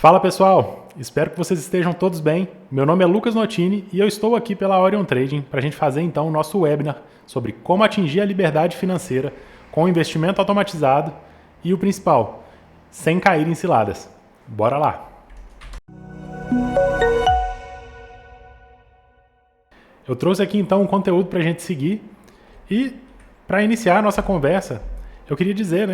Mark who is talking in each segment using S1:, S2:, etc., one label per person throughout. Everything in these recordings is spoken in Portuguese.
S1: Fala pessoal, espero que vocês estejam todos bem. Meu nome é Lucas Notini e eu estou aqui pela Orion Trading para a gente fazer então o nosso webinar sobre como atingir a liberdade financeira com investimento automatizado e o principal, sem cair em ciladas. Bora lá! Eu trouxe aqui então um conteúdo para a gente seguir e para iniciar a nossa conversa, eu queria dizer,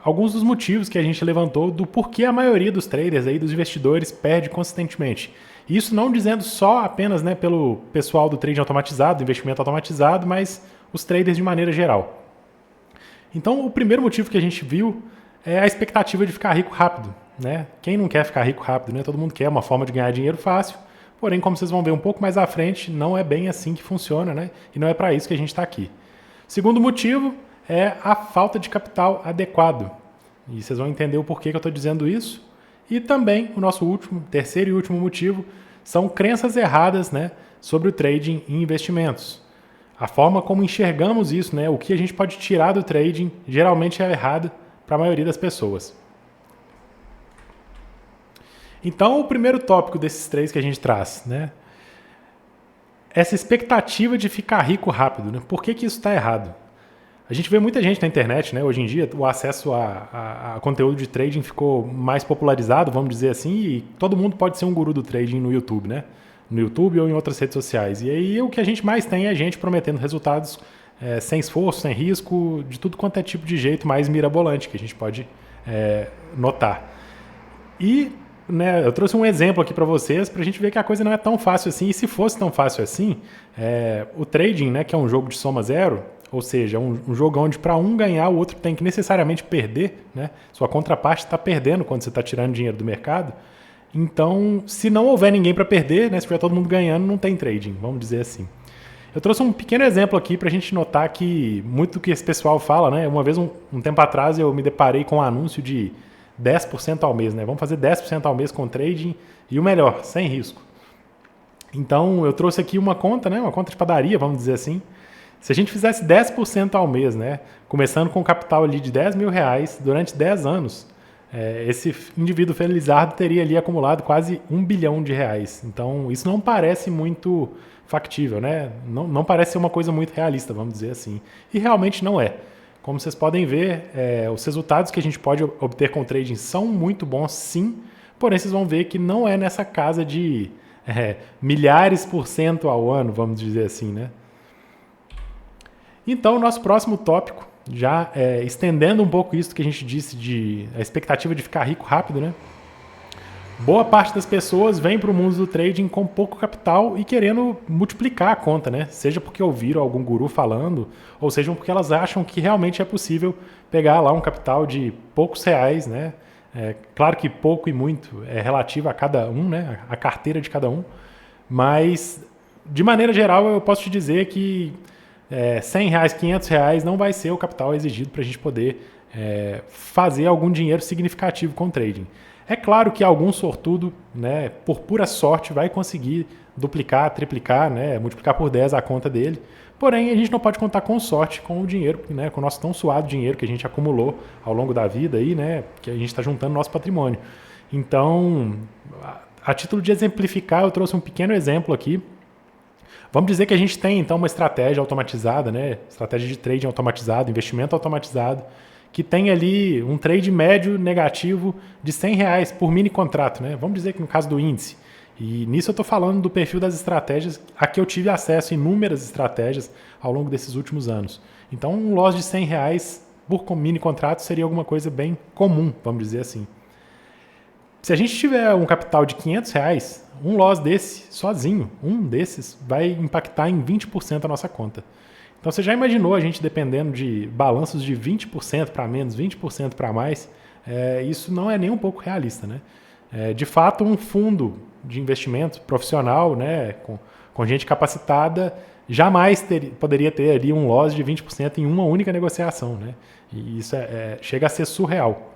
S1: alguns dos motivos que a gente levantou do porquê a maioria dos traders aí, dos investidores, perde consistentemente. Isso não dizendo só apenas pelo pessoal do trading automatizado, investimento automatizado, mas os traders de maneira geral. Então, o primeiro motivo que a gente viu é a expectativa de ficar rico rápido. Quem não quer ficar rico rápido? Todo mundo quer uma forma de ganhar dinheiro fácil, porém, como vocês vão ver um pouco mais à frente, não é bem assim que funciona, e não é para isso que a gente está aqui. Segundo motivo é a falta de capital adequado. E vocês vão entender o porquê que eu estou dizendo isso. E também o nosso terceiro e último motivo são crenças erradas sobre o trading e investimentos. A forma como enxergamos isso, o que a gente pode tirar do trading, geralmente é errado para a maioria das pessoas. Então, o primeiro tópico desses três que a gente traz, essa expectativa de ficar rico rápido. Por que isso está errado? A gente vê muita gente na internet, hoje em dia o acesso a conteúdo de trading ficou mais popularizado, vamos dizer assim, e todo mundo pode ser um guru do trading no YouTube, no YouTube ou em outras redes sociais. E aí o que a gente mais tem é gente prometendo resultados sem esforço, sem risco, de tudo quanto é tipo de jeito mais mirabolante que a gente pode notar. E eu trouxe um exemplo aqui para vocês, para a gente ver que a coisa não é tão fácil assim, e se fosse tão fácil assim, o trading, que é um jogo de soma zero, ou seja, um jogo onde para um ganhar o outro tem que necessariamente perder, sua contraparte está perdendo quando você está tirando dinheiro do mercado. Então, se não houver ninguém para perder, se tiver todo mundo ganhando, não tem trading, vamos dizer assim. Eu trouxe um pequeno exemplo aqui para a gente notar que muito do que esse pessoal fala, uma vez, um tempo atrás, eu me deparei com um anúncio de 10% ao mês, Vamos fazer 10% ao mês com trading e o melhor, sem risco. Então, eu trouxe aqui uma conta, uma conta de padaria, vamos dizer assim. Se a gente fizesse 10% ao mês, começando com um capital ali de R$10 mil durante 10 anos, esse indivíduo felizardo teria ali acumulado quase R$1 bilhão. Então, isso não parece muito factível, Não parece ser uma coisa muito realista, vamos dizer assim. E realmente não é. Como vocês podem ver, os resultados que a gente pode obter com o trading são muito bons, sim, porém vocês vão ver que não é nessa casa de milhares por cento ao ano, vamos dizer assim, Então, o nosso próximo tópico, já estendendo um pouco isso que a gente disse de a expectativa de ficar rico rápido, Boa parte das pessoas vem para o mundo do trading com pouco capital e querendo multiplicar a conta, Seja porque ouviram algum guru falando, ou seja porque elas acham que realmente é possível pegar lá um capital de poucos reais, Claro que pouco e muito é relativo a cada um, a carteira de cada um, mas de maneira geral eu posso te dizer que R$100, R$500 não vai ser o capital exigido para a gente poder fazer algum dinheiro significativo com o trading. É claro que algum sortudo, por pura sorte, vai conseguir duplicar, triplicar, multiplicar por 10 a conta dele. Porém, a gente não pode contar com sorte com o dinheiro, com o nosso tão suado dinheiro que a gente acumulou ao longo da vida, aí, que a gente está juntando no nosso patrimônio. Então, a título de exemplificar, eu trouxe um pequeno exemplo aqui. Vamos dizer que a gente tem, então, uma estratégia automatizada, estratégia de trading automatizado, investimento automatizado, que tem ali um trade médio negativo de R$100 por mini contrato. Vamos dizer que no caso do índice. E nisso eu estou falando do perfil das estratégias a que eu tive acesso a inúmeras estratégias ao longo desses últimos anos. Então, um loss de R$100 por mini contrato seria alguma coisa bem comum, vamos dizer assim. Se a gente tiver um capital de R$500, um loss desse, sozinho, um desses, vai impactar em 20% a nossa conta. Então, você já imaginou a gente dependendo de balanços de 20% para menos, 20% para mais? Isso não é nem um pouco realista, de fato, um fundo de investimento profissional, com gente capacitada, jamais poderia ter ali um loss de 20% em uma única negociação, E isso chega a ser surreal.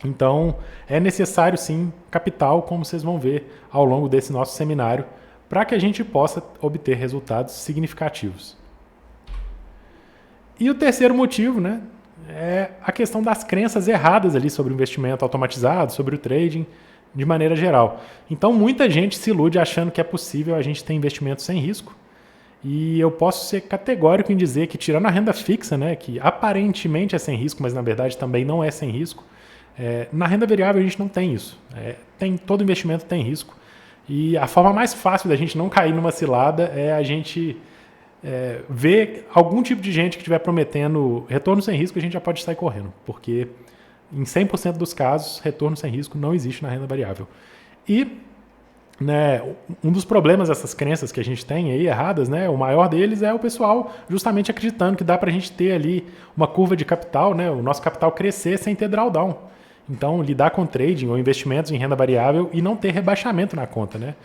S1: Então, é necessário sim capital, como vocês vão ver ao longo desse nosso seminário, para que a gente possa obter resultados significativos. E o terceiro motivo, é a questão das crenças erradas ali sobre o investimento automatizado, sobre o trading. de maneira geral. Então, muita gente se ilude achando que é possível a gente ter investimento sem risco. E eu posso ser categórico em dizer que, tirando a renda fixa, né, que aparentemente é sem risco, mas na verdade também não é sem risco, na renda variável a gente não tem isso. Todo investimento tem risco. E a forma mais fácil da gente não cair numa cilada é a gente ver algum tipo de gente que estiver prometendo retorno sem risco, a gente já pode sair correndo. Porque em 100% dos casos, retorno sem risco não existe na renda variável. E né, um dos problemas dessas crenças que a gente tem aí erradas, né, o maior deles é o pessoal justamente acreditando que dá para a gente ter ali uma curva de capital, né, o nosso capital crescer sem ter drawdown. Então, lidar com trading ou investimentos em renda variável e não ter rebaixamento na conta. Né?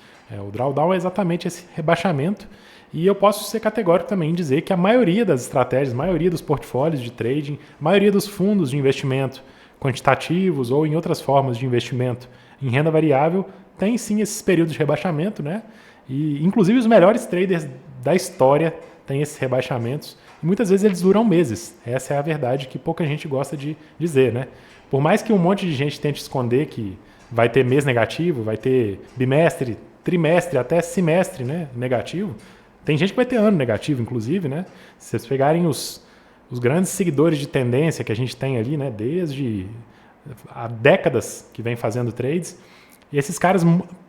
S1: O drawdown é exatamente esse rebaixamento. E eu posso ser categórico também em dizer que a maioria das estratégias, a maioria dos portfólios de trading, a maioria dos fundos de investimento quantitativos ou em outras formas de investimento em renda variável tem sim esses períodos de rebaixamento, né? E inclusive os melhores traders da história têm esses rebaixamentos e muitas vezes eles duram meses. Essa é a verdade que pouca gente gosta de dizer, né? Por mais que um monte de gente tente esconder que vai ter mês negativo, vai ter bimestre, trimestre, até semestre, né, negativo, tem gente que vai ter ano negativo, inclusive, né? Se vocês pegarem os grandes seguidores de tendência que a gente tem ali, né, desde há décadas que vem fazendo trades, e esses caras,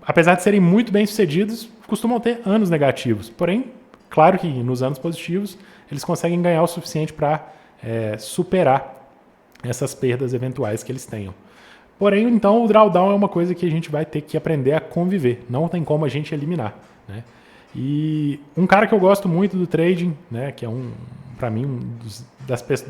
S1: apesar de serem muito bem sucedidos, costumam ter anos negativos. Porém, claro que nos anos positivos eles conseguem ganhar o suficiente para superar essas perdas eventuais que eles tenham. Porém, então, o drawdown é uma coisa que a gente vai ter que aprender a conviver. Não tem como a gente eliminar. Né? E um cara que eu gosto muito do trading, né, que é para mim,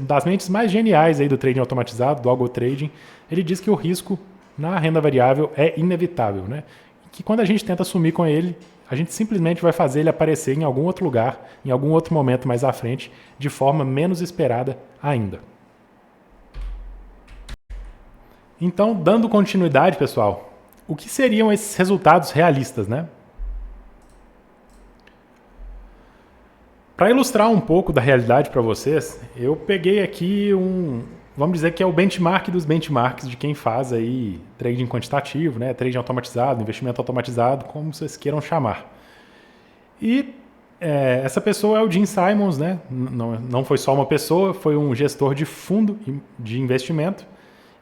S1: das mentes mais geniais aí do trading automatizado, do algo trading, ele diz que o risco na renda variável é inevitável. Né? Que quando a gente tenta assumir com ele, a gente simplesmente vai fazer ele aparecer em algum outro lugar, em algum outro momento mais à frente, de forma menos esperada ainda. Então, dando continuidade, pessoal, o que seriam esses resultados realistas, né? Para ilustrar um pouco da realidade para vocês, eu peguei aqui vamos dizer que é o benchmark dos benchmarks de quem faz aí trading quantitativo, né? Trading automatizado, investimento automatizado, como vocês queiram chamar. E essa pessoa é o Gene Simons, né? Não foi só uma pessoa, foi um gestor de fundo de investimento.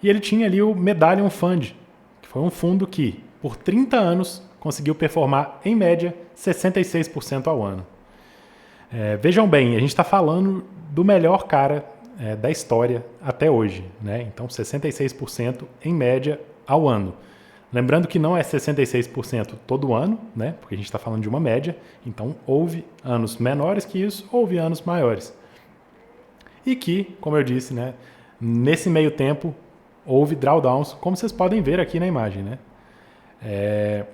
S1: E ele tinha ali o Medallion Fund, que foi um fundo que, por 30 anos, conseguiu performar, em média, 66% ao ano. Vejam bem, a gente está falando do melhor cara da história até hoje. Né? Então, 66% em média ao ano. Lembrando que não é 66% todo ano, né? Porque a gente está falando de uma média. Então, houve anos menores que isso, houve anos maiores. E que, como eu disse, né, nesse meio tempo, houve drawdowns, como vocês podem ver aqui na imagem. Né?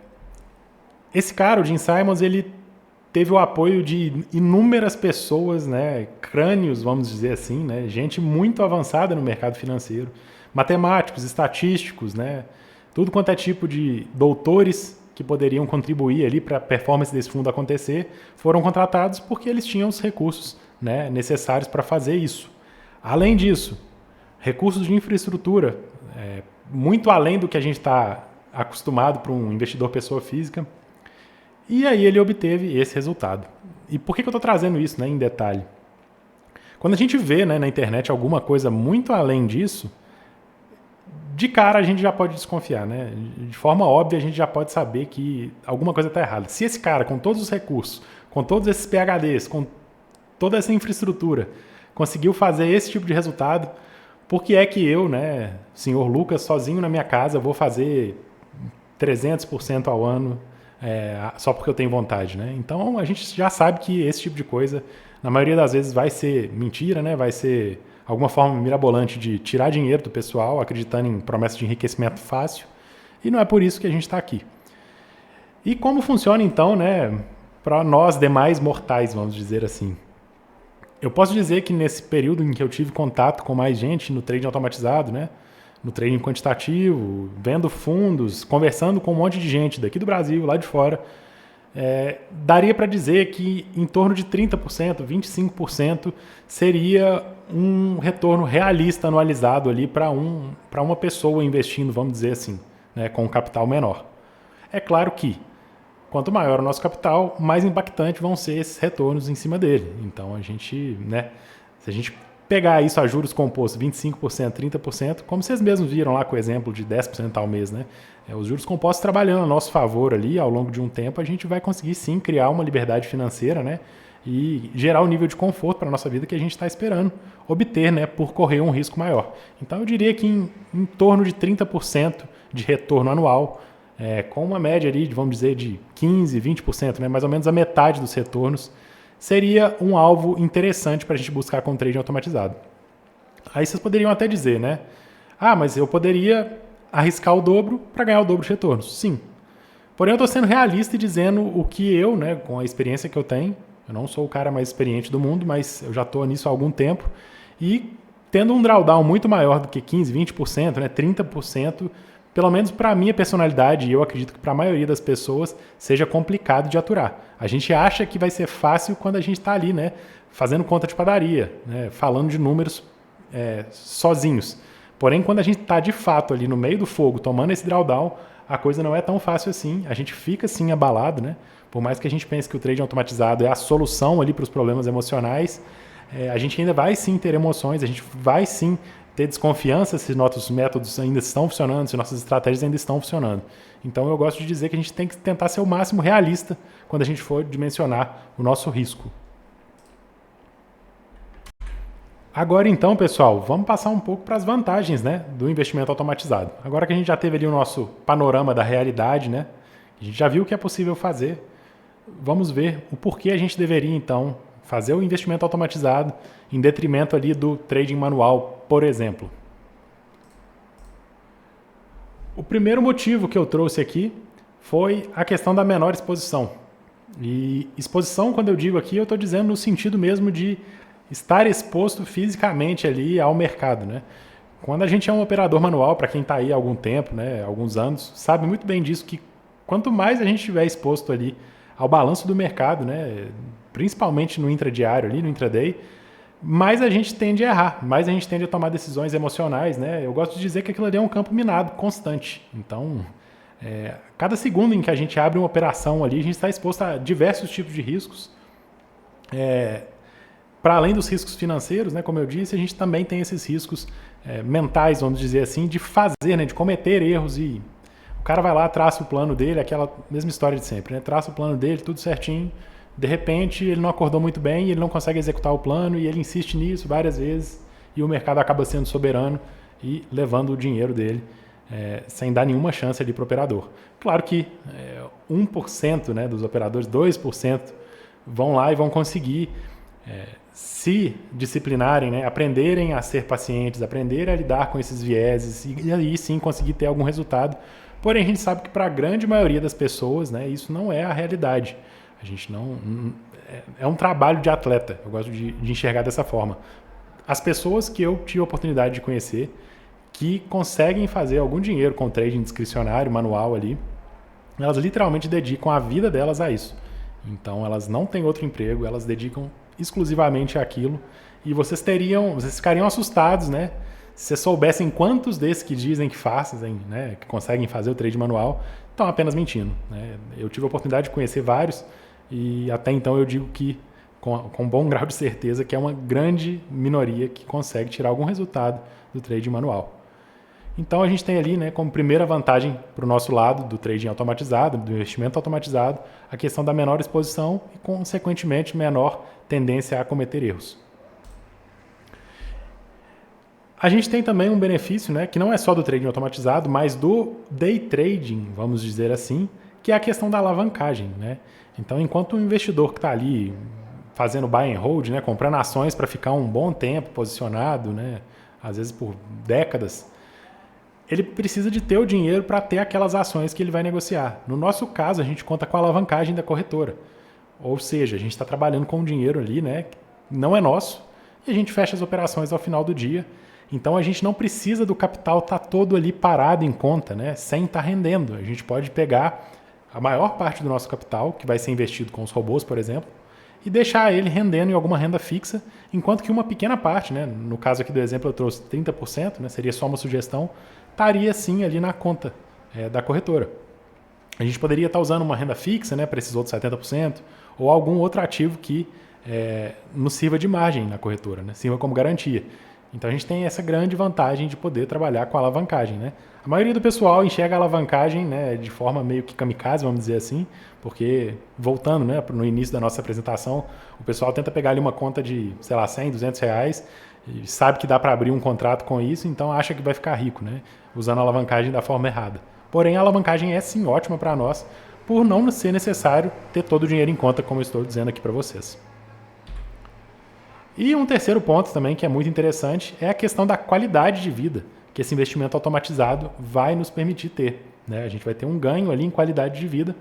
S1: Esse cara, o Gene Simons, ele teve o apoio de inúmeras pessoas, né, crânios, vamos dizer assim, né, gente muito avançada no mercado financeiro, matemáticos, estatísticos, né, tudo quanto é tipo de doutores que poderiam contribuir ali para a performance desse fundo acontecer, foram contratados porque eles tinham os recursos, né, necessários para fazer isso. Além disso, recursos de infraestrutura, muito além do que a gente está acostumado para um investidor pessoa física. E aí ele obteve esse resultado. E por que eu estou trazendo isso, né, em detalhe? Quando a gente vê, né, na internet alguma coisa muito além disso, de cara a gente já pode desconfiar. Né? De forma óbvia a gente já pode saber que alguma coisa está errada. Se esse cara, com todos os recursos, com todos esses PHDs, com toda essa infraestrutura, conseguiu fazer esse tipo de resultado, por que é que eu, né, senhor Lucas, sozinho na minha casa, vou fazer 300% ao ano só porque eu tenho vontade? Né? Então a gente já sabe que esse tipo de coisa, na maioria das vezes, vai ser mentira, né? Vai ser alguma forma mirabolante de tirar dinheiro do pessoal, acreditando em promessas de enriquecimento fácil, e não é por isso que a gente está aqui. E como funciona então, né, para nós demais mortais, vamos dizer assim? Eu posso dizer que nesse período em que eu tive contato com mais gente no trading automatizado, né, no trading quantitativo, vendo fundos, conversando com um monte de gente daqui do Brasil, lá de fora, daria para dizer que em torno de 30%, 25% seria um retorno realista anualizado ali para uma pessoa investindo, vamos dizer assim. né, com um capital menor. É claro que, quanto maior o nosso capital, mais impactante vão ser esses retornos em cima dele. Então, a gente, né, se a gente pegar isso a juros compostos, 25%, 30%, como vocês mesmos viram lá com o exemplo de 10% ao mês, né? Os juros compostos trabalhando a nosso favor ali ao longo de um tempo, a gente vai conseguir sim criar uma liberdade financeira, né? E gerar o nível de conforto para a nossa vida que a gente está esperando obter, né? Por correr um risco maior. Então eu diria que em torno de 30% de retorno anual, com uma média ali, vamos dizer, de 15%, 20%, né? Mais ou menos a metade dos retornos, seria um alvo interessante para a gente buscar com o trading automatizado. Aí vocês poderiam até dizer, né? Ah, mas eu poderia arriscar o dobro para ganhar o dobro de retornos. Sim. Porém, eu estou sendo realista e dizendo o que eu, né, com a experiência que eu tenho, eu não sou o cara mais experiente do mundo, mas eu já estou nisso há algum tempo, e tendo um drawdown muito maior do que 15%, 20%, né, 30%, pelo menos para a minha personalidade, e eu acredito que para a maioria das pessoas, seja complicado de aturar. A gente acha que vai ser fácil quando a gente está ali, né, fazendo conta de padaria, né, falando de números sozinhos. Porém, quando a gente está de fato ali no meio do fogo, tomando esse drawdown, a coisa não é tão fácil assim. A gente fica sim abalado, né? Por mais que a gente pense que o trading automatizado é a solução ali para os problemas emocionais, a gente ainda vai sim ter emoções, a gente vai sim ter desconfiança se nossos métodos ainda estão funcionando, se nossas estratégias ainda estão funcionando. Então eu gosto de dizer que a gente tem que tentar ser o máximo realista quando a gente for dimensionar o nosso risco. Agora então, pessoal, vamos passar um pouco para as vantagens, né, do investimento automatizado. Agora que a gente já teve ali o nosso panorama da realidade, né, a gente já viu o que é possível fazer, vamos ver o porquê a gente deveria então fazer o investimento automatizado em detrimento ali do trading manual, por exemplo. O primeiro motivo que eu trouxe aqui foi a questão da menor exposição. E exposição, quando eu digo aqui, eu estou dizendo no sentido mesmo de estar exposto fisicamente ali ao mercado, né? Quando a gente é um operador manual, para quem está aí há algum tempo, né, alguns anos, sabe muito bem disso, que quanto mais a gente estiver exposto ali ao balanço do mercado, né, principalmente no intradiário, ali no intraday, mais a gente tende a errar, mais a gente tende a tomar decisões emocionais, né? Eu gosto de dizer que aquilo ali é um campo minado constante. Então, cada segundo em que a gente abre uma operação ali, a gente está exposto a diversos tipos de riscos. Para além dos riscos financeiros, né, como eu disse, a gente também tem esses riscos mentais, vamos dizer assim, de fazer, né, de cometer erros. E o cara vai lá, traça o plano dele, aquela mesma história de sempre, né? Traça o plano dele, tudo certinho. De repente, ele não acordou muito bem, ele não consegue executar o plano e ele insiste nisso várias vezes e o mercado acaba sendo soberano e levando o dinheiro dele sem dar nenhuma chance ali para o operador. Claro que 1%, né, dos operadores, 2% vão lá e vão conseguir se disciplinarem, né, aprenderem a ser pacientes, aprenderem a lidar com esses vieses e aí sim conseguir ter algum resultado. Porém, a gente sabe que para a grande maioria das pessoas, né, isso não é a realidade. A gente não... É um trabalho de atleta, eu gosto de enxergar dessa forma. As pessoas que eu tive a oportunidade de conhecer, que conseguem fazer algum dinheiro com trading discricionário, manual ali, elas literalmente dedicam a vida delas a isso. Então elas não têm outro emprego, elas dedicam exclusivamente àquilo. E vocês ficariam assustados, né? Se vocês soubessem quantos desses que dizem que fazem, né, que conseguem fazer o trade manual, estão apenas mentindo, né? Eu tive a oportunidade de conhecer vários e até então eu digo que, com bom grau de certeza, que é uma grande minoria que consegue tirar algum resultado do trade manual. Então a gente tem ali, né, como primeira vantagem para o nosso lado do trading automatizado, do investimento automatizado, a questão da menor exposição e, consequentemente, menor tendência a cometer erros. A gente tem também um benefício, né, que não é só do trading automatizado, mas do day trading, vamos dizer assim, que é a questão da alavancagem, né? Então, enquanto o investidor que está ali fazendo buy and hold, né, comprando ações para ficar um bom tempo posicionado, né, às vezes por décadas, ele precisa de ter o dinheiro para ter aquelas ações que ele vai negociar. No nosso caso, a gente conta com a alavancagem da corretora. Ou seja, a gente está trabalhando com um dinheiro ali, né, que não é nosso, e a gente fecha as operações ao final do dia. Então a gente não precisa do capital estar todo ali parado em conta, né, sem estar rendendo. A gente pode pegar a maior parte do nosso capital, que vai ser investido com os robôs, por exemplo, e deixar ele rendendo em alguma renda fixa, enquanto que uma pequena parte, né, no caso aqui do exemplo eu trouxe 30%, né, seria só uma sugestão, estaria sim ali na conta, da corretora. A gente poderia estar usando uma renda fixa, né, para esses outros 70%, ou algum outro ativo que nos sirva de margem na corretora, né, sirva como garantia. Então a gente tem essa grande vantagem de poder trabalhar com a alavancagem, né? A maioria do pessoal enxerga a alavancagem, né, de forma meio que kamikaze, vamos dizer assim, porque, voltando, né, no início da nossa apresentação, o pessoal tenta pegar ali uma conta de, sei lá, 100, 200 reais, e sabe que dá para abrir um contrato com isso, então acha que vai ficar rico, né, usando a alavancagem da forma errada. Porém, a alavancagem é sim ótima para nós, por não ser necessário ter todo o dinheiro em conta, como eu estou dizendo aqui para vocês. E um terceiro ponto também que é muito interessante é a questão da qualidade de vida que esse investimento automatizado vai nos permitir ter, né? A gente vai ter um ganho ali em qualidade de vida,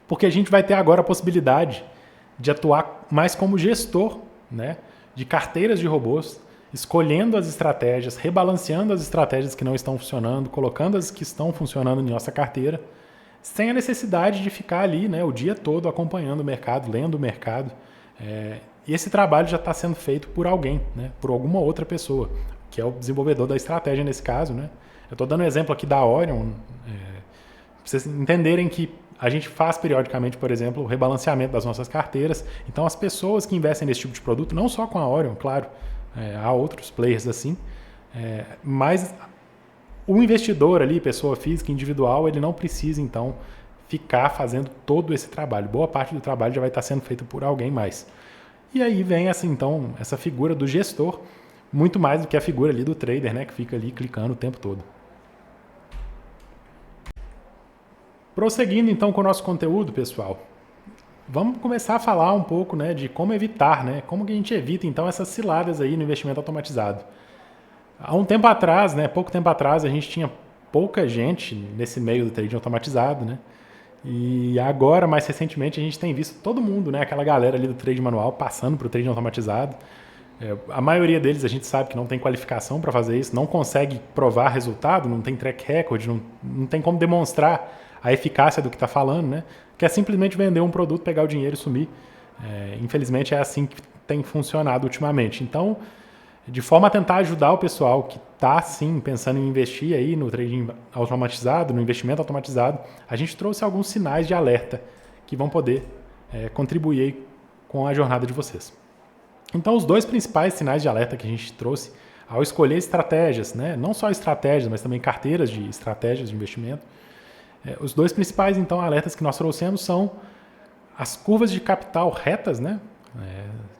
S1: porque a gente vai ter agora a possibilidade de atuar mais como gestor, né, de carteiras de robôs, escolhendo as estratégias, rebalanceando as estratégias que não estão funcionando, colocando as que estão funcionando em nossa carteira, sem a necessidade de ficar ali, né, o dia todo acompanhando o mercado, lendo o mercado. E esse trabalho já está sendo feito por alguém, né, por alguma outra pessoa, que é o desenvolvedor da estratégia nesse caso, né. Eu estou dando um exemplo aqui da Orion, para vocês entenderem que a gente faz periodicamente, por exemplo, o rebalanceamento das nossas carteiras. Então, as pessoas que investem nesse tipo de produto, não só com a Orion, claro, há outros players assim, mas o investidor ali, pessoa física, individual, ele não precisa, então, ficar fazendo todo esse trabalho. Boa parte do trabalho já vai estar sendo feito por alguém mais. E aí vem então, essa figura do gestor, muito mais do que a figura ali do trader, né, que fica ali clicando o tempo todo. Prosseguindo então com o nosso conteúdo, pessoal, vamos começar a falar um pouco, né, de como evitar, né, como que a gente evita então essas ciladas aí no investimento automatizado. Há um tempo atrás, né, pouco tempo atrás, a gente tinha pouca gente nesse meio do trading automatizado, né? E agora, mais recentemente, a gente tem visto todo mundo, né, aquela galera ali do trade manual passando para o trading automatizado. A maioria deles a gente sabe que não tem qualificação para fazer isso, não consegue provar resultado, não tem track record, não tem como demonstrar a eficácia do que está falando, né? Que é simplesmente vender um produto, pegar o dinheiro e sumir. Infelizmente é assim que tem funcionado ultimamente. Então, de forma a tentar ajudar o pessoal que está sim pensando em investir aí no trading automatizado, no investimento automatizado, a gente trouxe alguns sinais de alerta que vão poder contribuir aí com a jornada de vocês. Então, os dois principais sinais de alerta que a gente trouxe ao escolher estratégias, né? Não só estratégias, mas também carteiras de estratégias de investimento. Os dois principais, então, alertas que nós trouxemos são as curvas de capital retas, né?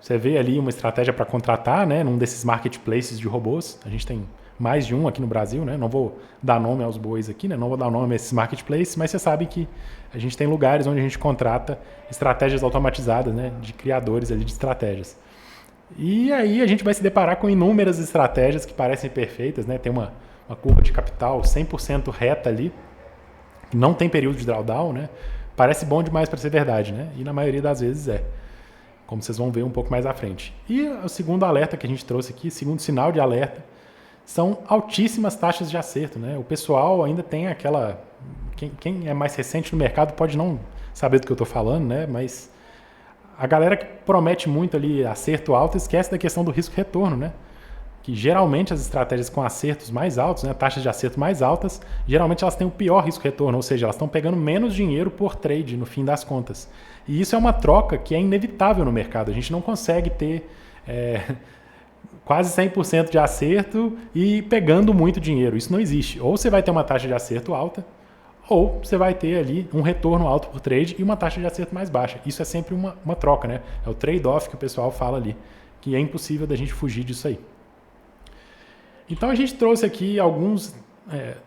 S1: Você vê ali uma estratégia para contratar, né, num desses marketplaces de robôs. A gente tem mais de um aqui no Brasil, né? Não vou dar nome aos bois aqui, né? Não vou dar nome a esses marketplaces, mas você sabe que a gente tem lugares onde a gente contrata estratégias automatizadas, né, de criadores ali de estratégias. E aí a gente vai se deparar com inúmeras estratégias que parecem perfeitas, né? Tem uma curva de capital 100% reta ali, não tem período de drawdown, né? Parece bom demais para ser verdade, né? E na maioria das vezes como vocês vão ver um pouco mais à frente. E o segundo alerta que a gente trouxe aqui, segundo sinal de alerta, são altíssimas taxas de acerto, né? O pessoal ainda tem aquela... Quem é mais recente no mercado pode não saber do que eu estou falando, né? Mas a galera que promete muito ali acerto alto esquece da questão do risco-retorno, né? Que geralmente as estratégias com acertos mais altos, né, taxas de acerto mais altas, geralmente elas têm o pior risco-retorno, ou seja, elas estão pegando menos dinheiro por trade no fim das contas. E isso é uma troca que é inevitável no mercado. A gente não consegue ter quase 100% de acerto e pegando muito dinheiro. Isso não existe. Ou você vai ter uma taxa de acerto alta, ou você vai ter ali um retorno alto por trade e uma taxa de acerto mais baixa. Isso é sempre uma troca, né? É o trade-off que o pessoal fala ali, que é impossível da gente fugir disso aí. Então a gente trouxe aqui alguns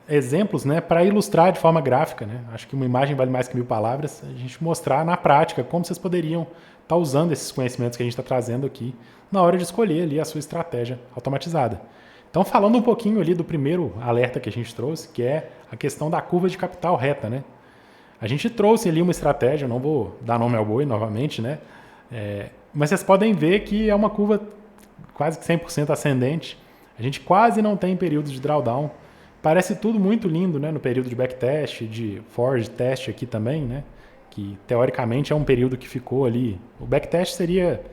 S1: exemplos, né, para ilustrar de forma gráfica, né? Acho que uma imagem vale mais que 1000 palavras. A gente mostrar na prática como vocês poderiam estar usando esses conhecimentos que a gente está trazendo aqui na hora de escolher ali a sua estratégia automatizada. Então, falando um pouquinho ali do primeiro alerta que a gente trouxe, que é a questão da curva de capital reta, né? A gente trouxe ali uma estratégia, não vou dar nome ao boi novamente, né? Mas vocês podem ver que é uma curva quase que 100% ascendente. A gente quase não tem períodos de drawdown. Parece tudo muito lindo, né? No período de backtest, de forward test aqui também, né? Que teoricamente é um período que ficou ali. O backtest seria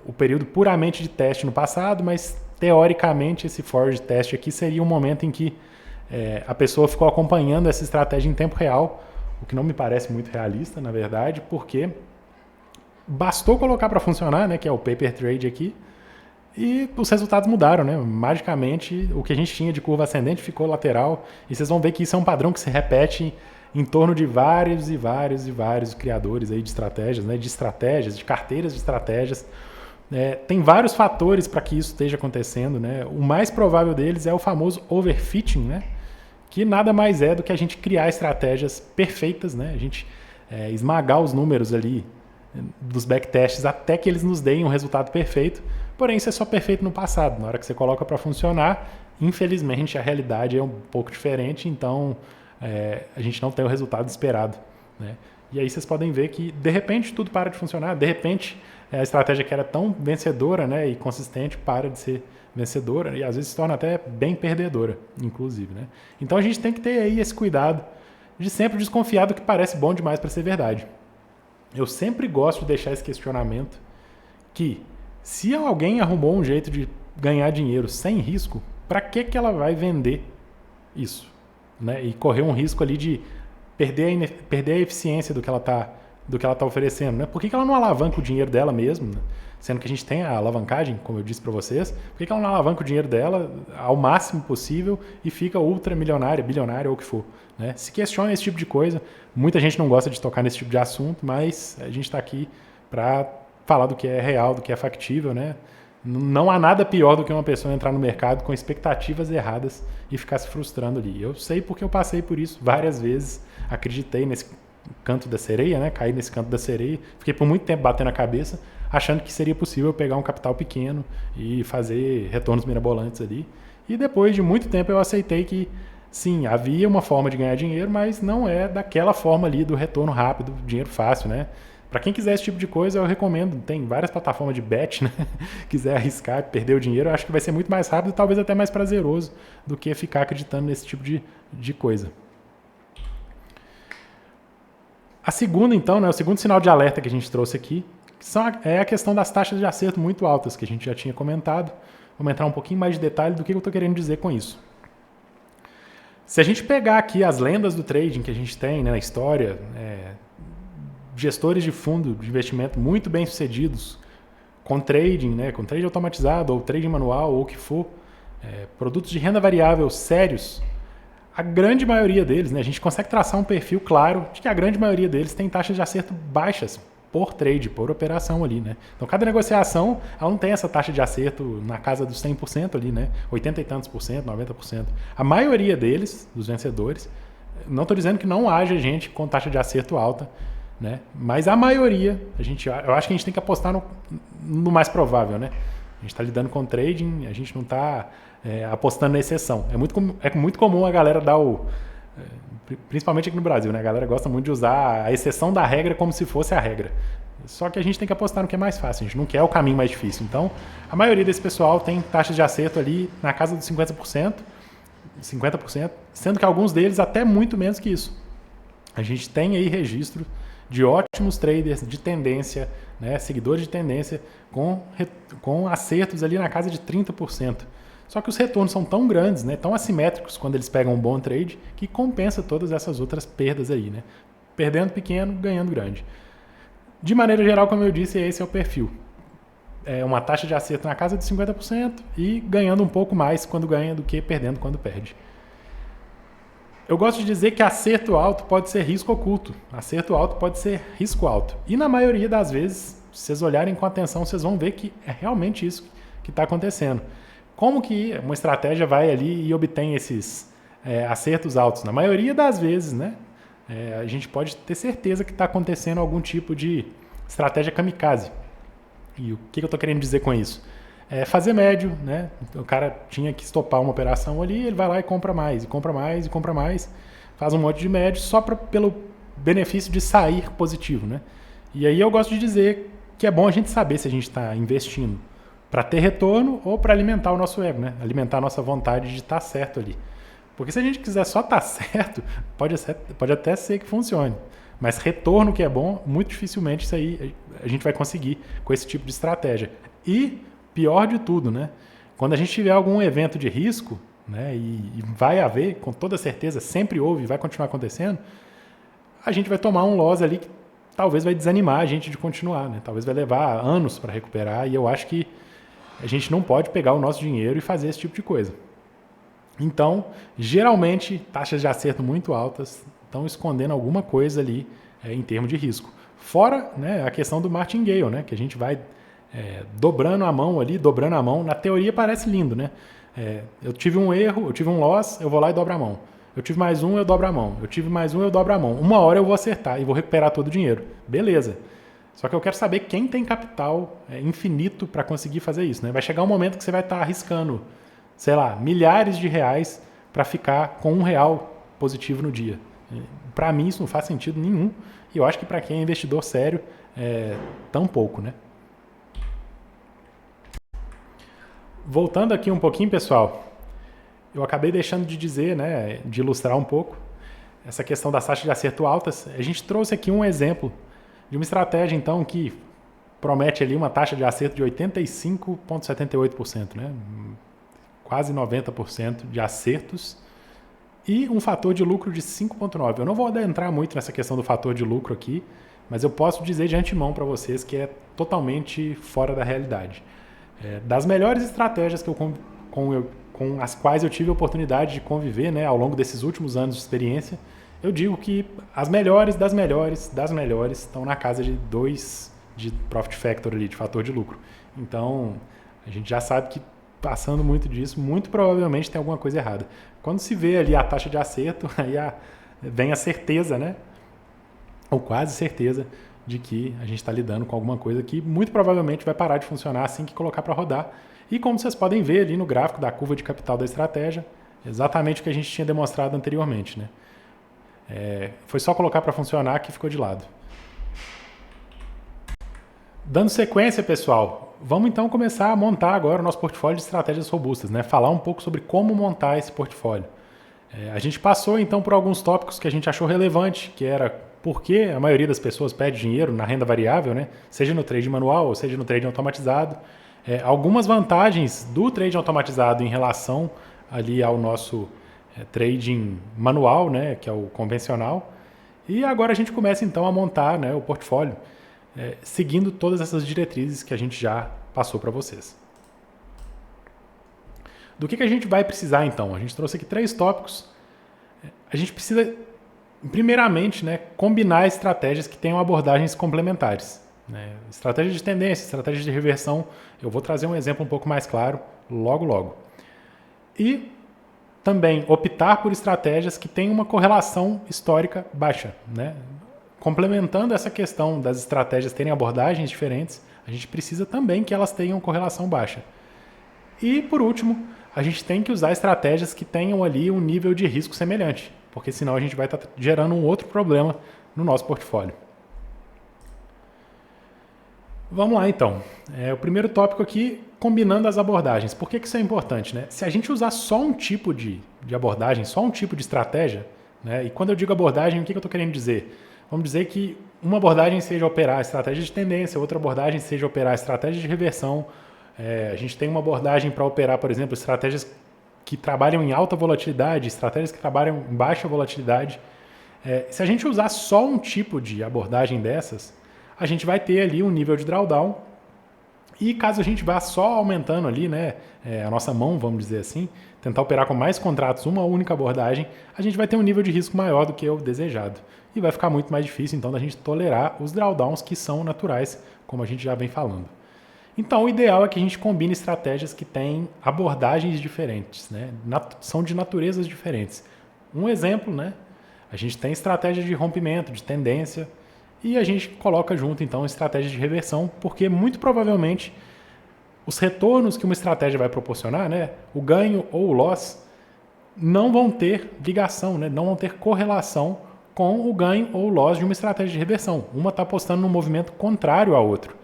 S1: o período puramente de teste no passado, mas teoricamente esse forward test aqui seria um momento em que a pessoa ficou acompanhando essa estratégia em tempo real, o que não me parece muito realista, na verdade, porque bastou colocar para funcionar, né, que é o paper trade aqui, e os resultados mudaram, né? Magicamente, o que a gente tinha de curva ascendente ficou lateral, e vocês vão ver que isso é um padrão que se repete em torno de vários e vários e vários criadores aí de estratégias, né? De carteiras de estratégias. Tem vários fatores para que isso esteja acontecendo, né? O mais provável deles é o famoso overfitting, né? Que nada mais é do que a gente criar estratégias perfeitas, né? A gente esmagar os números ali dos backtests até que eles nos deem um resultado perfeito. Porém, isso é só perfeito no passado. Na hora que você coloca para funcionar, infelizmente a realidade é um pouco diferente, então a gente não tem o resultado esperado, né? E aí vocês podem ver que de repente tudo para de funcionar, de repente a estratégia que era tão vencedora, né, e consistente para de ser vencedora e às vezes se torna até bem perdedora, inclusive, né? Então a gente tem que ter aí esse cuidado de sempre desconfiar do que parece bom demais para ser verdade. Eu sempre gosto de deixar esse questionamento que se alguém arrumou um jeito de ganhar dinheiro sem risco, para que ela vai vender isso, né? E correr um risco ali de perder a eficiência do que ela está oferecendo, né? Por que ela não alavanca o dinheiro dela mesmo, né? Sendo que a gente tem a alavancagem, como eu disse para vocês, por que ela não alavanca o dinheiro dela ao máximo possível e fica ultra milionária, bilionária ou o que for, né? Se questiona esse tipo de coisa. Muita gente não gosta de tocar nesse tipo de assunto, mas a gente está aqui para falar do que é real, do que é factível, né? Não há nada pior do que uma pessoa entrar no mercado com expectativas erradas e ficar se frustrando ali. Eu sei porque eu passei por isso várias vezes, acreditei nesse canto da sereia, né? Caí nesse canto da sereia, fiquei por muito tempo batendo a cabeça, achando que seria possível pegar um capital pequeno e fazer retornos mirabolantes ali. E depois de muito tempo eu aceitei que, sim, havia uma forma de ganhar dinheiro, mas não é daquela forma ali do retorno rápido, dinheiro fácil, né? Para quem quiser esse tipo de coisa, eu recomendo. Tem várias plataformas de bet, né? Quiser arriscar e perder o dinheiro, eu acho que vai ser muito mais rápido e talvez até mais prazeroso do que ficar acreditando nesse tipo de coisa. A segunda, então, né, o segundo sinal de alerta que a gente trouxe aqui é a questão das taxas de acerto muito altas, que a gente já tinha comentado. Vamos entrar um pouquinho mais de detalhe do que eu estou querendo dizer com isso. Se a gente pegar aqui as lendas do trading que a gente tem, né, na história, gestores de fundo de investimento muito bem sucedidos com trading, né, com trade automatizado ou trading manual ou o que for, produtos de renda variável sérios, a grande maioria deles, né, a gente consegue traçar um perfil claro de que a grande maioria deles tem taxas de acerto baixas por trade, por operação ali, né? Então cada negociação ela não tem essa taxa de acerto na casa dos 100% ali, né? 80 e tantos por cento, 90%. A maioria deles, dos vencedores, não estou dizendo que não haja gente com taxa de acerto alta, né? Mas a maioria, eu acho que a gente tem que apostar no mais provável, né? A gente está lidando com trading, a gente não está apostando na exceção. É muito comum a galera dar principalmente aqui no Brasil, né? A galera gosta muito de usar a exceção da regra como se fosse a regra. Só que a gente tem que apostar no que é mais fácil, a gente não quer o caminho mais difícil. Então, a maioria desse pessoal tem taxas de acerto ali na casa dos 50%, sendo que alguns deles até muito menos que isso. A gente tem aí registro de ótimos traders de tendência, né, seguidores de tendência, com acertos ali na casa de 30%. Só que os retornos são tão grandes, né, tão assimétricos quando eles pegam um bom trade, que compensa todas essas outras perdas aí, né? Perdendo pequeno, ganhando grande. De maneira geral, como eu disse, esse é o perfil. É uma taxa de acerto na casa de 50% e ganhando um pouco mais quando ganha do que perdendo quando perde. Eu gosto de dizer que acerto alto pode ser risco oculto. Acerto alto pode ser risco alto. E na maioria das vezes, se vocês olharem com atenção, vocês vão ver que é realmente isso que está acontecendo. Como que uma estratégia vai ali e obtém esses acertos altos? Na maioria das vezes, né? A gente pode ter certeza que está acontecendo algum tipo de estratégia kamikaze. E o que eu estou querendo dizer com isso? Fazer médio, né? O cara tinha que estopar uma operação ali, ele vai lá e compra mais, e compra mais, e compra mais, faz um monte de médio só pelo benefício de sair positivo, né? E aí eu gosto de dizer que é bom a gente saber se a gente está investindo para ter retorno ou para alimentar o nosso ego, né? Alimentar a nossa vontade de estar certo ali. Porque se a gente quiser só estar certo, pode até ser que funcione. Mas retorno que é bom, muito dificilmente isso aí a gente vai conseguir com esse tipo de estratégia. E pior de tudo, né? Quando a gente tiver algum evento de risco, né, e vai haver, com toda certeza, sempre houve e vai continuar acontecendo, a gente vai tomar um loss ali que talvez vai desanimar a gente de continuar, né? Talvez vai levar anos para recuperar, e eu acho que a gente não pode pegar o nosso dinheiro e fazer esse tipo de coisa. Então, geralmente, taxas de acerto muito altas estão escondendo alguma coisa ali em termos de risco. Fora, né, a questão do martingale, né, que a gente vai dobrando a mão ali, dobrando a mão. Na teoria parece lindo, né? Eu tive um erro, eu tive um loss, eu vou lá e dobro a mão. Eu tive mais um, eu dobro a mão. Eu tive mais um, eu dobro a mão. Uma hora eu vou acertar e vou recuperar todo o dinheiro. Beleza. Só que eu quero saber quem tem capital infinito para conseguir fazer isso, né? Vai chegar um momento que você vai estar arriscando, sei lá, milhares de reais para ficar com R$ 1 positivo no dia. Para mim isso não faz sentido nenhum. E eu acho que para quem é investidor sério, tão pouco, né? Voltando aqui um pouquinho, pessoal, eu acabei deixando de dizer, né, de ilustrar um pouco essa questão das taxas de acerto altas. A gente trouxe aqui um exemplo de uma estratégia, então, que promete ali uma taxa de acerto de 85,78%, né? Quase 90% de acertos e um fator de lucro de 5,9%. Eu não vou adentrar muito nessa questão do fator de lucro aqui, mas eu posso dizer de antemão para vocês que é totalmente fora da realidade. Das melhores estratégias que com as quais eu tive a oportunidade de conviver, né, ao longo desses últimos anos de experiência, eu digo que as melhores das melhores estão na casa de 2 de Profit Factor ali, de fator de lucro. Então, a gente já sabe que passando muito disso, muito provavelmente tem alguma coisa errada. Quando se vê ali a taxa de acerto, aí vem a certeza, né, ou quase certeza, de que a gente está lidando com alguma coisa que muito provavelmente vai parar de funcionar assim que colocar para rodar. E como vocês podem ver ali no gráfico da curva de capital da estratégia, exatamente o que a gente tinha demonstrado anteriormente, né? Foi só colocar para funcionar que ficou de lado. Dando sequência, pessoal, vamos então começar a montar agora o nosso portfólio de estratégias robustas, né? Falar um pouco sobre como montar esse portfólio. A gente passou então por alguns tópicos que a gente achou relevante, que era por que a maioria das pessoas pede dinheiro na renda variável, né? Seja no trade manual ou seja no trade automatizado. Algumas vantagens do trade automatizado em relação ali ao nosso trading manual, né, que é o convencional. E agora a gente começa então a montar, né, o portfólio, seguindo todas essas diretrizes que a gente já passou para vocês. Do que a gente vai precisar então? A gente trouxe aqui 3 tópicos. A gente precisa, primeiramente, né, combinar estratégias que tenham abordagens complementares. Estratégia de tendência, estratégia de reversão. Eu vou trazer um exemplo um pouco mais claro logo. E também optar por estratégias que tenham uma correlação histórica baixa, né? Complementando essa questão das estratégias terem abordagens diferentes, a gente precisa também que elas tenham correlação baixa. E, por último, a gente tem que usar estratégias que tenham ali um nível de risco semelhante, porque senão a gente vai estar gerando um outro problema no nosso portfólio. Vamos lá, então. O primeiro tópico aqui, combinando as abordagens. Por que isso é importante, né? Se a gente usar só um tipo de abordagem, só um tipo de estratégia, né? E quando eu digo abordagem, o que eu estou querendo dizer? Vamos dizer que uma abordagem seja operar a estratégia de tendência, outra abordagem seja operar a estratégia de reversão. A gente tem uma abordagem para operar, por exemplo, estratégias que trabalham em alta volatilidade, estratégias que trabalham em baixa volatilidade. Se a gente usar só um tipo de abordagem dessas, a gente vai ter ali um nível de drawdown e caso a gente vá só aumentando ali, né, a nossa mão, vamos dizer assim, tentar operar com mais contratos, uma única abordagem, a gente vai ter um nível de risco maior do que o desejado. E vai ficar muito mais difícil, então, da gente tolerar os drawdowns que são naturais, como a gente já vem falando. Então, o ideal é que a gente combine estratégias que têm abordagens diferentes, né, são de naturezas diferentes. Um exemplo, né, a gente tem estratégia de rompimento, de tendência, e a gente coloca junto, então, estratégia de reversão, porque muito provavelmente os retornos que uma estratégia vai proporcionar, né, o ganho ou o loss, não vão ter ligação, né, não vão ter correlação com o ganho ou o loss de uma estratégia de reversão. Uma está apostando num movimento contrário ao outro.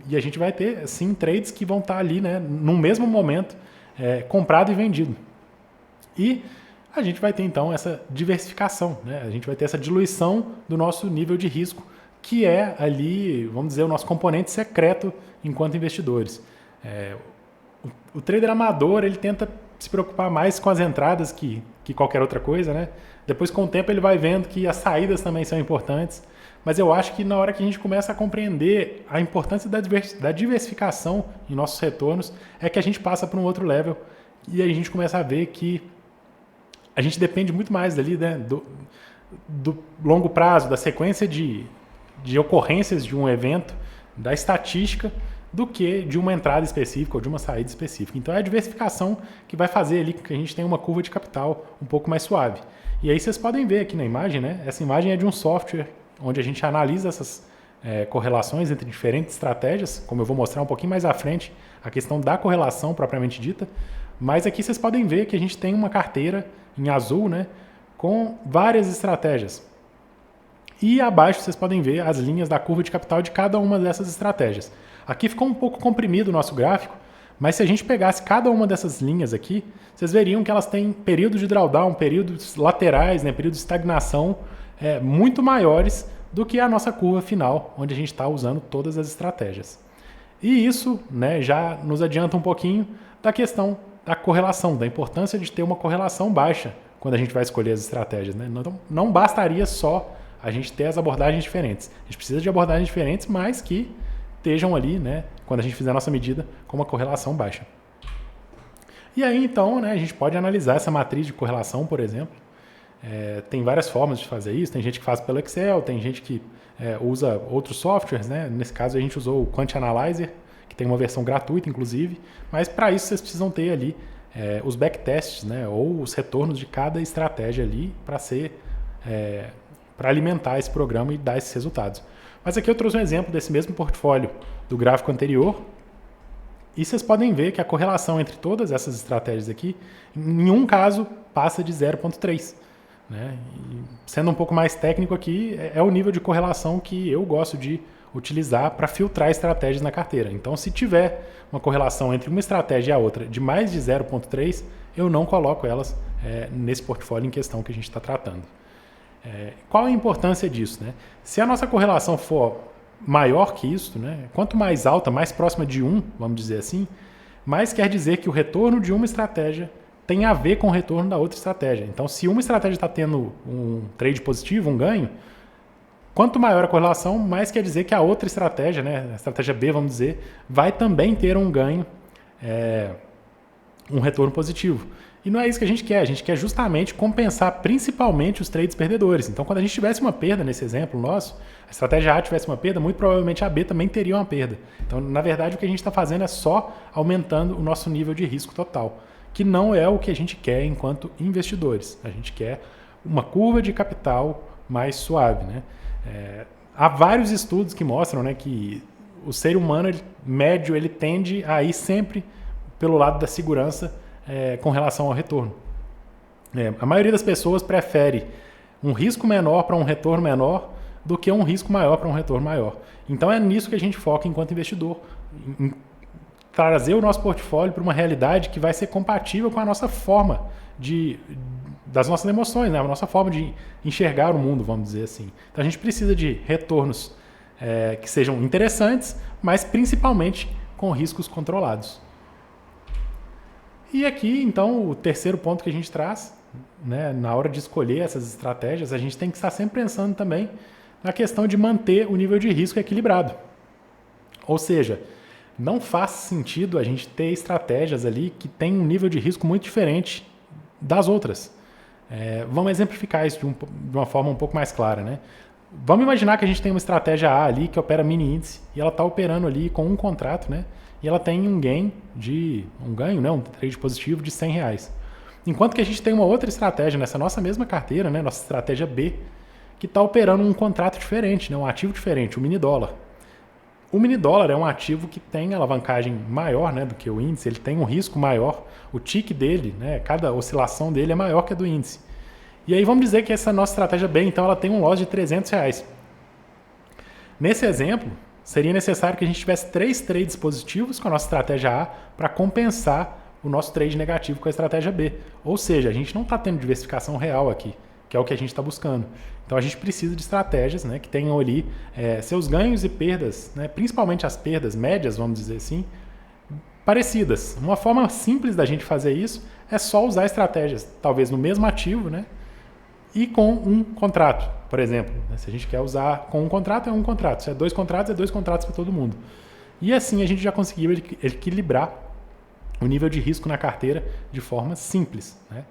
S1: E a gente vai ter, sim, trades que vão estar ali, né, no mesmo momento, comprado e vendido. E a gente vai ter, então, essa diversificação, né? A gente vai ter essa diluição do nosso nível de risco, que é ali, vamos dizer, o nosso componente secreto enquanto investidores. O trader amador, ele tenta se preocupar mais com as entradas que qualquer outra coisa, né? Depois, com o tempo, ele vai vendo que as saídas também são importantes. Mas eu acho que na hora que a gente começa a compreender a importância da diversificação em nossos retornos, é que a gente passa para um outro level e a gente começa a ver que a gente depende muito mais dali, né, do longo prazo, da sequência de ocorrências de um evento, da estatística, do que de uma entrada específica ou de uma saída específica. Então é a diversificação que vai fazer ali que a gente tenha uma curva de capital um pouco mais suave. E aí vocês podem ver aqui na imagem, né? Essa imagem é de um software onde a gente analisa essas correlações entre diferentes estratégias, como eu vou mostrar um pouquinho mais à frente, a questão da correlação propriamente dita. Mas aqui vocês podem ver que a gente tem uma carteira em azul, né, com várias estratégias. E abaixo vocês podem ver as linhas da curva de capital de cada uma dessas estratégias. Aqui ficou um pouco comprimido o nosso gráfico, mas se a gente pegasse cada uma dessas linhas aqui, vocês veriam que elas têm períodos de drawdown, períodos laterais, né, períodos de estagnação muito maiores do que a nossa curva final, onde a gente está usando todas as estratégias. E isso, né, já nos adianta um pouquinho da questão da correlação, da importância de ter uma correlação baixa quando a gente vai escolher as estratégias, né? Não bastaria só a gente ter as abordagens diferentes. A gente precisa de abordagens diferentes, mas que estejam ali, né, quando a gente fizer a nossa medida, com uma correlação baixa. E aí, então, né, a gente pode analisar essa matriz de correlação, por exemplo. Tem várias formas de fazer isso. Tem gente que faz pelo Excel, tem gente que usa outros softwares, né? Nesse caso, a gente usou o Quant Analyzer, que tem uma versão gratuita, inclusive. Mas, para isso, vocês precisam ter ali os backtests, né, ou os retornos de cada estratégia ali para alimentar esse programa e dar esses resultados. Mas aqui eu trouxe um exemplo desse mesmo portfólio do gráfico anterior. E vocês podem ver que a correlação entre todas essas estratégias aqui, em um caso, passa de 0,3. Né? Sendo um pouco mais técnico aqui, é o nível de correlação que eu gosto de utilizar para filtrar estratégias na carteira. Então, se tiver uma correlação entre uma estratégia e a outra de mais de 0,3, eu não coloco elas nesse portfólio em questão que a gente está tratando. Qual a importância disso? Né? Se a nossa correlação for maior que isso, né? Quanto mais alta, mais próxima de 1, vamos dizer assim, mais quer dizer que o retorno de uma estratégia tem a ver com o retorno da outra estratégia. Então, se uma estratégia está tendo um trade positivo, um ganho, quanto maior a correlação, mais quer dizer que a outra estratégia, né, a estratégia B, vamos dizer, vai também ter um ganho, um retorno positivo. E não é isso que a gente quer justamente compensar principalmente os trades perdedores. Então, quando a gente tivesse uma perda, nesse exemplo nosso, a estratégia A tivesse uma perda, muito provavelmente a B também teria uma perda. Então, na verdade, o que a gente está fazendo é só aumentando o nosso nível de risco total, que não é o que a gente quer enquanto investidores. A gente quer uma curva de capital mais suave, né? Há vários estudos que mostram, né, que o ser humano médio ele tende a ir sempre pelo lado da segurança com relação ao retorno. A maioria das pessoas prefere um risco menor para um retorno menor do que um risco maior para um retorno maior. Então é nisso que a gente foca enquanto investidor, em trazer o nosso portfólio para uma realidade que vai ser compatível com a nossa forma das nossas emoções, né? A nossa forma de enxergar o mundo, vamos dizer assim. Então a gente precisa de retornos que sejam interessantes, mas principalmente com riscos controlados. E aqui, então, o terceiro ponto que a gente traz, né, na hora de escolher essas estratégias, a gente tem que estar sempre pensando também na questão de manter o nível de risco equilibrado. Ou seja, não faz sentido a gente ter estratégias ali que têm um nível de risco muito diferente das outras. Vamos exemplificar isso de uma forma um pouco mais clara, né? Vamos imaginar que a gente tem uma estratégia A ali que opera mini índice e ela está operando ali com um contrato, né? E ela tem um ganho, né? Um trade positivo de R$100. Enquanto que a gente tem uma outra estratégia nessa nossa mesma carteira, né? Nossa estratégia B, que está operando um contrato diferente, né? Um ativo diferente, o mini dólar. O mini dólar é um ativo que tem alavancagem maior, né, do que o índice, ele tem um risco maior, o tick dele, né, cada oscilação dele é maior que a do índice. E aí vamos dizer que essa nossa estratégia B, então, ela tem um loss de R$300. Nesse exemplo, seria necessário que a gente tivesse 3 trades positivos com a nossa estratégia A para compensar o nosso trade negativo com a estratégia B. Ou seja, a gente não está tendo diversificação real aqui, que é o que a gente está buscando. Então a gente precisa de estratégias, né, que tenham ali seus ganhos e perdas, né, principalmente as perdas médias, vamos dizer assim, parecidas. Uma forma simples da gente fazer isso é só usar estratégias, talvez no mesmo ativo, né? E com um contrato, por exemplo. Se a gente quer usar com um contrato, é um contrato. Se é dois contratos para todo mundo. E assim a gente já conseguiu equilibrar o nível de risco na carteira de forma simples, né?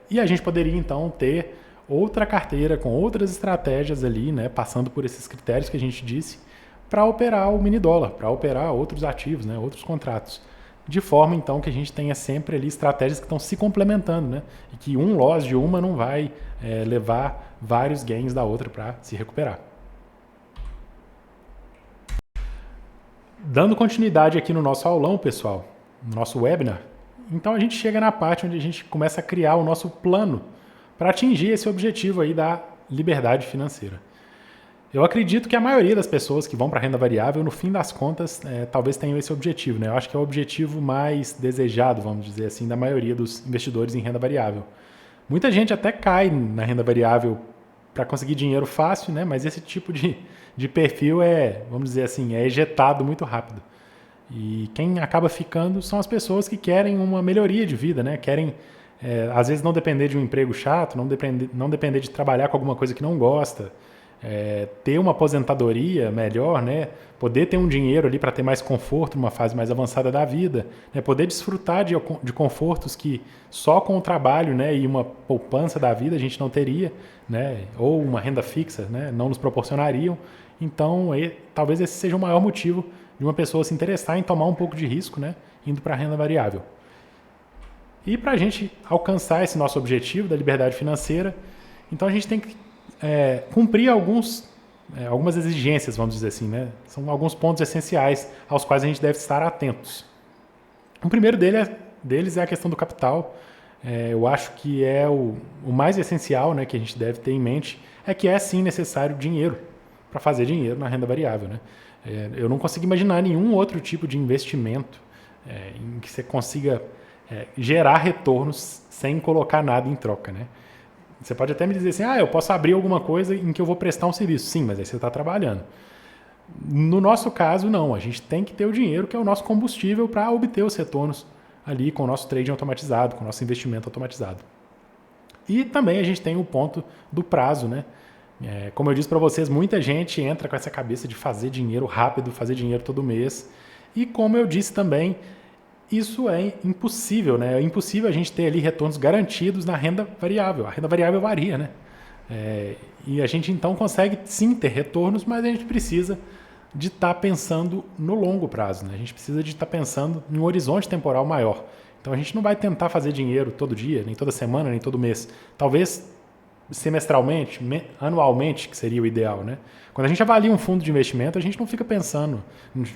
S1: E a gente poderia então ter outra carteira com outras estratégias ali, né, passando por esses critérios que a gente disse, para operar o mini dólar, para operar outros ativos, né, outros contratos. De forma então que a gente tenha sempre ali estratégias que estão se complementando, né, e que um loss de uma não vai levar vários gains da outra para se recuperar. Dando continuidade aqui no nosso aulão, pessoal, no nosso webinar, então a gente chega na parte onde a gente começa a criar o nosso plano para atingir esse objetivo aí da liberdade financeira. Eu acredito que a maioria das pessoas que vão para a renda variável, no fim das contas, talvez tenham esse objetivo, né? Eu acho que é o objetivo mais desejado, vamos dizer assim, da maioria dos investidores em renda variável. Muita gente até cai na renda variável para conseguir dinheiro fácil, né? Mas esse tipo de perfil vamos dizer assim, é ejetado muito rápido. E quem acaba ficando são as pessoas que querem uma melhoria de vida, né? Querem, às vezes, não depender de um emprego chato, não depender de trabalhar com alguma coisa que não gosta, ter uma aposentadoria melhor, né? Poder ter um dinheiro ali para ter mais conforto numa fase mais avançada da vida, né? Poder desfrutar de confortos que só com o trabalho, né, e uma poupança da vida a gente não teria, né? Ou uma renda fixa, né, não nos proporcionariam. Então, talvez esse seja o maior motivo de uma pessoa se interessar em tomar um pouco de risco, né, indo para a renda variável. E para a gente alcançar esse nosso objetivo da liberdade financeira, então a gente tem que cumprir algumas exigências, vamos dizer assim, né? São alguns pontos essenciais aos quais a gente deve estar atentos. O primeiro deles é a questão do capital. Eu acho que é o mais essencial, né, que a gente deve ter em mente, é que é sim necessário dinheiro para fazer dinheiro na renda variável, né? Eu não consigo imaginar nenhum outro tipo de investimento em que você consiga gerar retornos sem colocar nada em troca, né? Você pode até me dizer assim, eu posso abrir alguma coisa em que eu vou prestar um serviço. Sim, mas aí você está trabalhando. No nosso caso, não. A gente tem que ter o dinheiro, que é o nosso combustível, para obter os retornos ali com o nosso trading automatizado, com o nosso investimento automatizado. E também a gente tem o ponto do prazo, né? Como eu disse para vocês, muita gente entra com essa cabeça de fazer dinheiro rápido, fazer dinheiro todo mês. E como eu disse também, isso é impossível, né? É impossível a gente ter ali retornos garantidos na renda variável. A renda variável varia, né? E a gente então consegue sim ter retornos, mas a gente precisa de estar pensando no longo prazo, né? A gente precisa de estar pensando em um horizonte temporal maior. Então a gente não vai tentar fazer dinheiro todo dia, nem toda semana, nem todo mês. Talvez semestralmente, anualmente, que seria o ideal, né? Quando a gente avalia um fundo de investimento, a gente não fica pensando,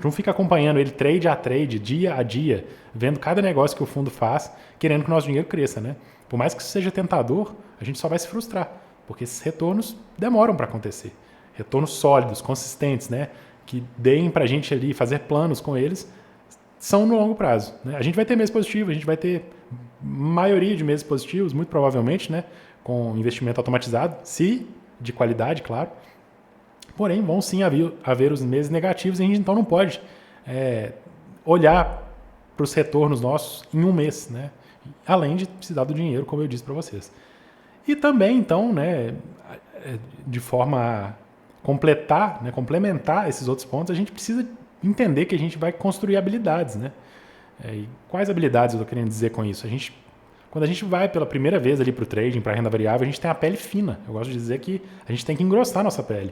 S1: não fica acompanhando ele trade a trade, dia a dia, vendo cada negócio que o fundo faz, querendo que o nosso dinheiro cresça, né? Por mais que isso seja tentador, a gente só vai se frustrar, porque esses retornos demoram para acontecer. Retornos sólidos, consistentes, né? Que deem para a gente ali fazer planos com eles, são no longo prazo, né? A gente vai ter meses positivos, a gente vai ter maioria de meses positivos, muito provavelmente, né? Com investimento automatizado, se de qualidade, claro. Porém, vão sim haver os meses negativos e a gente então não pode olhar para os retornos nossos em um mês, né? Além de precisar do dinheiro, como eu disse para vocês. E também, então, né, de forma a complementar esses outros pontos, a gente precisa entender que a gente vai construir habilidades, né? E quais habilidades eu estou querendo dizer com isso? Quando a gente vai pela primeira vez ali para o trading, para a renda variável, a gente tem a pele fina. Eu gosto de dizer que a gente tem que engrossar a nossa pele.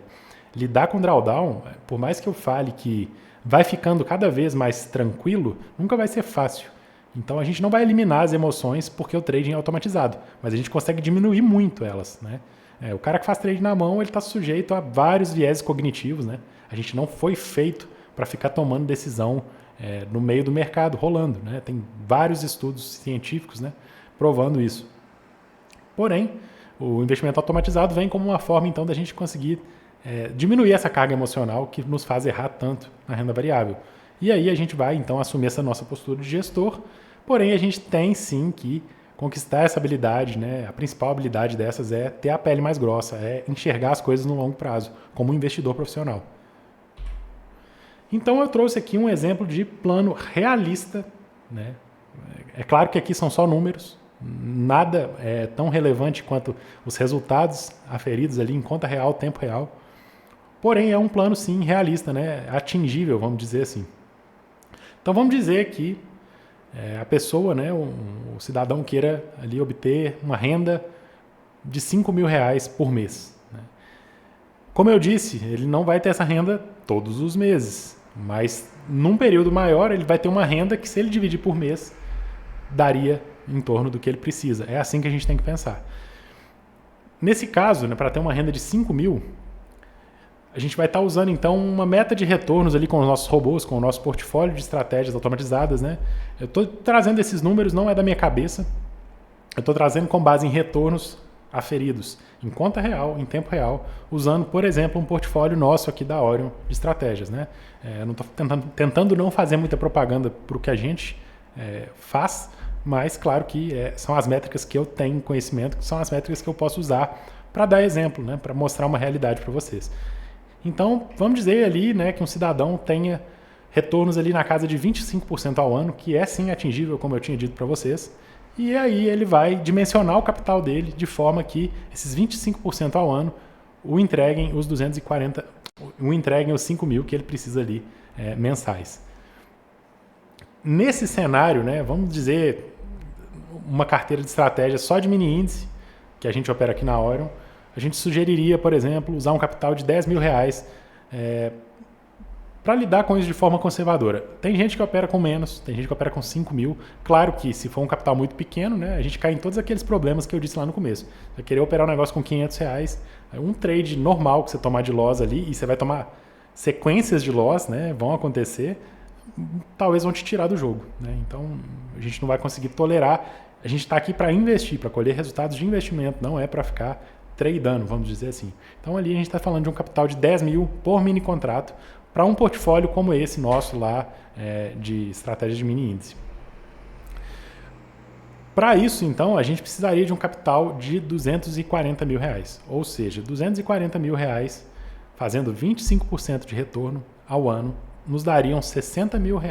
S1: Lidar com drawdown, por mais que eu fale que vai ficando cada vez mais tranquilo, nunca vai ser fácil. Então a gente não vai eliminar as emoções porque o trading é automatizado, mas a gente consegue diminuir muito elas, né? O cara que faz trading na mão, ele está sujeito a vários vieses cognitivos, né? A gente não foi feito para ficar tomando decisão no meio do mercado, rolando, né? Tem vários estudos científicos, né, provando isso. Porém, o investimento automatizado vem como uma forma, então, da gente conseguir diminuir essa carga emocional que nos faz errar tanto na renda variável. E aí a gente vai, então, assumir essa nossa postura de gestor, porém a gente tem, sim, que conquistar essa habilidade, né? A principal habilidade dessas é ter a pele mais grossa, é enxergar as coisas no longo prazo, como um investidor profissional. Então eu trouxe aqui um exemplo de plano realista, né? É claro que aqui são só números, nada é tão relevante quanto os resultados aferidos ali em conta real, tempo real. Porém, é um plano, sim, realista, né? Atingível, vamos dizer assim. Então, vamos dizer que a pessoa, né, o cidadão queira ali obter uma renda de R$ 5.000 por mês. Né? Como eu disse, ele não vai ter essa renda todos os meses, mas num período maior ele vai ter uma renda que, se ele dividir por mês, daria em torno do que ele precisa. É assim que a gente tem que pensar. Nesse caso, né, para ter uma renda de 5 mil, a gente vai estar usando então uma meta de retornos ali com os nossos robôs, com o nosso portfólio de estratégias automatizadas, né? Eu estou trazendo esses números, não é da minha cabeça, eu estou trazendo com base em retornos aferidos em conta real, em tempo real, usando, por exemplo, um portfólio nosso aqui da Orion de estratégias, né? Eu não estou tentando não fazer muita propaganda para o que a gente faz, mas claro que são as métricas que eu tenho conhecimento, que são as métricas que eu posso usar para dar exemplo, né? Para mostrar uma realidade para vocês. Então, vamos dizer ali, né, que um cidadão tenha retornos ali na casa de 25% ao ano, que é sim atingível, como eu tinha dito para vocês. E aí ele vai dimensionar o capital dele de forma que esses 25% ao ano o entreguem os 240, o entreguem os 5 mil que ele precisa ali mensais. Nesse cenário, né, vamos dizer uma carteira de estratégia só de mini índice, que a gente opera aqui na Orion, a gente sugeriria, por exemplo, usar um capital de R$ 10.000 para lidar com isso de forma conservadora. Tem gente que opera com menos, tem gente que opera com 5 mil. Claro que se for um capital muito pequeno, né, a gente cai em todos aqueles problemas que eu disse lá no começo. Você vai querer operar um negócio com R$ 500, um trade normal que você tomar de loss ali, e você vai tomar sequências de loss, né, vão acontecer, talvez vão te tirar do jogo. Né? Então a gente não vai conseguir tolerar. A gente está aqui para investir, para colher resultados de investimento, não é para ficar tradeando, vamos dizer assim. Então ali a gente está falando de um capital de 10 mil por mini contrato para um portfólio como esse nosso lá de estratégia de mini índice. Para isso, então, a gente precisaria de um capital de R$ 240 mil. Ou seja, R$ 240 mil fazendo 25% de retorno ao ano nos dariam R$ 60 mil,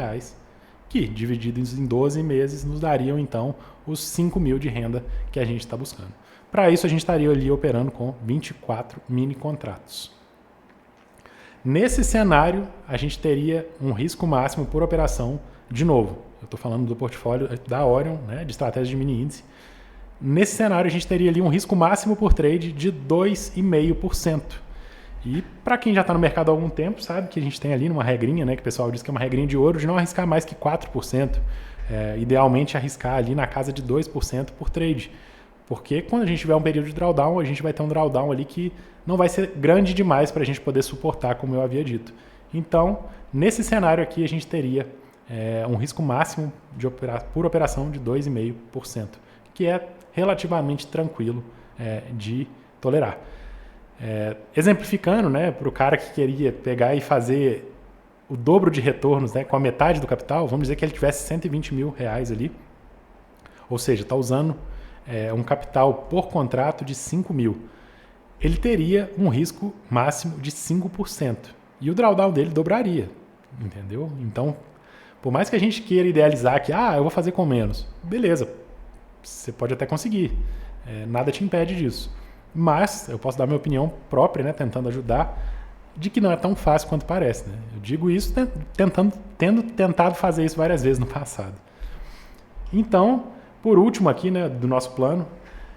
S1: que divididos em 12 meses nos dariam então os 5 mil de renda que a gente está buscando. Para isso, a gente estaria ali operando com 24 mini contratos. Nesse cenário, a gente teria um risco máximo por operação, de novo, eu estou falando do portfólio da Orion, né, de estratégia de mini índice. Nesse cenário, a gente teria ali um risco máximo por trade de 2,5%. E para quem já está no mercado há algum tempo, sabe que a gente tem ali uma regrinha, né, que o pessoal diz que é uma regrinha de ouro, de não arriscar mais que 4%. Idealmente, arriscar ali na casa de 2% por trade. Porque quando a gente tiver um período de drawdown, a gente vai ter um drawdown ali que não vai ser grande demais para a gente poder suportar, como eu havia dito. Então, nesse cenário aqui, a gente teria um risco máximo por operação de 2,5%, que é relativamente tranquilo de tolerar. Exemplificando, né, para o cara que queria pegar e fazer o dobro de retornos, né, com a metade do capital, vamos dizer que ele tivesse R$ 120 mil ali, ou seja, está usando um capital por contrato de 5 mil. Ele teria um risco máximo de 5%. E o drawdown dele dobraria. Entendeu? Então, por mais que a gente queira idealizar que eu vou fazer com menos, beleza, você pode até conseguir. Nada te impede disso. Mas eu posso dar minha opinião própria, né, tentando ajudar, de que não é tão fácil quanto parece. Né? Eu digo isso tendo tentado fazer isso várias vezes no passado. Então, por último aqui, né, do nosso plano,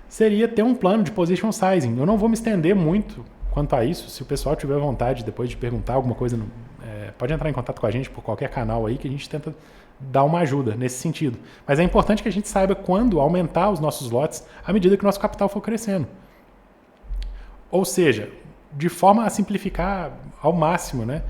S1: seria ter um plano de position sizing. Eu não vou me estender muito quanto a isso. Se o pessoal tiver vontade depois de perguntar alguma coisa, pode entrar em contato com a gente por qualquer canal aí que a gente tenta dar uma ajuda nesse sentido. Mas é importante que a gente saiba quando aumentar os nossos lotes à medida que o nosso capital for crescendo. Ou seja, de forma a simplificar ao máximo, né,